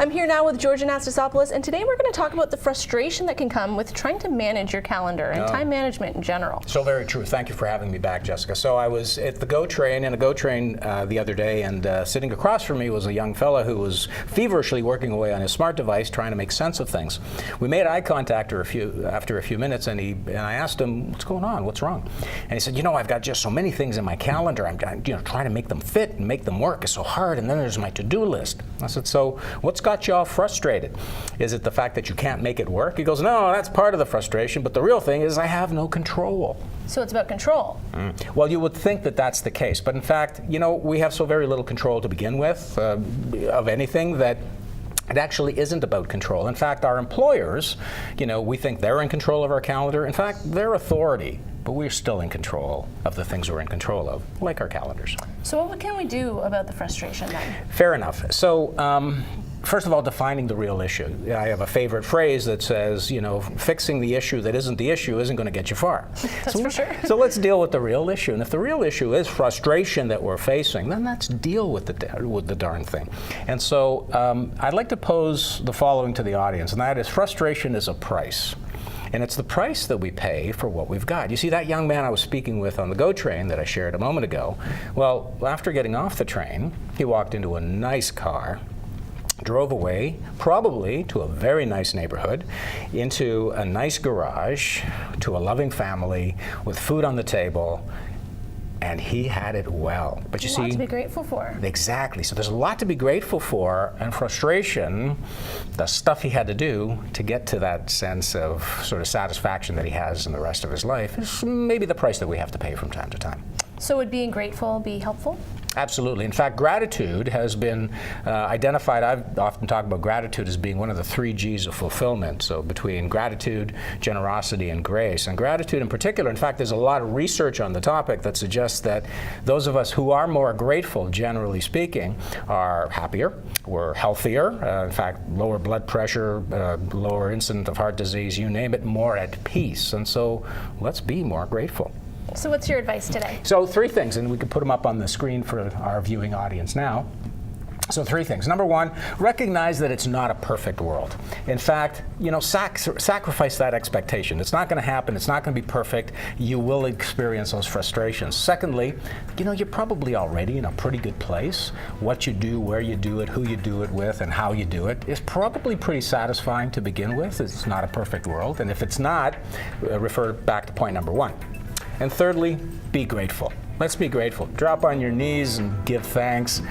I'm here now with George Anastasopoulos, and today we're going to talk about the frustration that can come with trying to manage your calendar and time management in general. So very true. Thank you for having me back, Jessica. So I was at the GO train, the other day, and sitting across from me was a young fella who was feverishly working away on his smart device trying to make sense of things. We made eye contact after a few minutes, and I asked him, what's going on? What's wrong? And he said, you know, I've got just so many things in my calendar. I'm trying to make them fit and make them work. It's so hard, and then there's my to-do list. I said, so what's got you all frustrated? Is it the fact that you can't make it work? He goes, no, that's part of the frustration, but the real thing is I have no control. So it's about control. Well, you would think that that's the case, but in fact, you know, we have so very little control to begin with of anything that it actually isn't about control. In fact, our employers, you know, we think they're in control of our calendar. In fact, they're authority, but we're still in control of the things we're in control of, like our calendars. So what can we do about the frustration then? Fair enough. So, first of all, defining the real issue. I have a favorite phrase that says, you know, fixing the issue that isn't the issue isn't going to get you far. That's for sure. So let's deal with the real issue. And if the real issue is frustration that we're facing, then let's deal with the darn thing. And so I'd like to pose the following to the audience, and that is frustration is a price. And it's the price that we pay for what we've got. You see, that young man I was speaking with on the GO train that I shared a moment ago, well, after getting off the train, he walked into a nice car, drove away, probably to a very nice neighborhood, into a nice garage, to a loving family, with food on the table, and he had it well. But you see, a lot to be grateful for. Exactly. So there's a lot to be grateful for, and frustration, the stuff he had to do to get to that sense of sort of satisfaction that he has in the rest of his life, is maybe the price that we have to pay from time to time. So would being grateful be helpful? Absolutely. In fact, gratitude has been identified. I've often talked about gratitude as being one of the 3 G's of fulfillment. So between gratitude, generosity, and grace. And gratitude in particular, in fact, there's a lot of research on the topic that suggests that those of us who are more grateful, generally speaking, are happier, we're healthier, in fact, lower blood pressure, lower incidence of heart disease, you name it, more at peace. And so let's be more grateful. So what's your advice today? So 3 things, and we can put them up on the screen for our viewing audience now. So 3 things. Number 1, recognize that it's not a perfect world. In fact, you know, sacrifice that expectation. It's not going to happen. It's not going to be perfect. You will experience those frustrations. Secondly, you know, you're probably already in a pretty good place. What you do, where you do it, who you do it with, and how you do it is probably pretty satisfying to begin with. It's not a perfect world. And if it's not, refer back to point number 1. And thirdly, be grateful. Let's be grateful. Drop on your knees and give thanks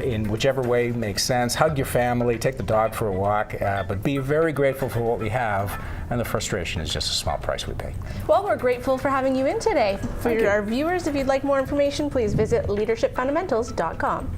in whichever way makes sense. Hug your family, take the dog for a walk, but be very grateful for what we have, and the frustration is just a small price we pay. Well, we're grateful for having you in today. For our viewers, if you'd like more information, please visit leadershipfundamentals.com.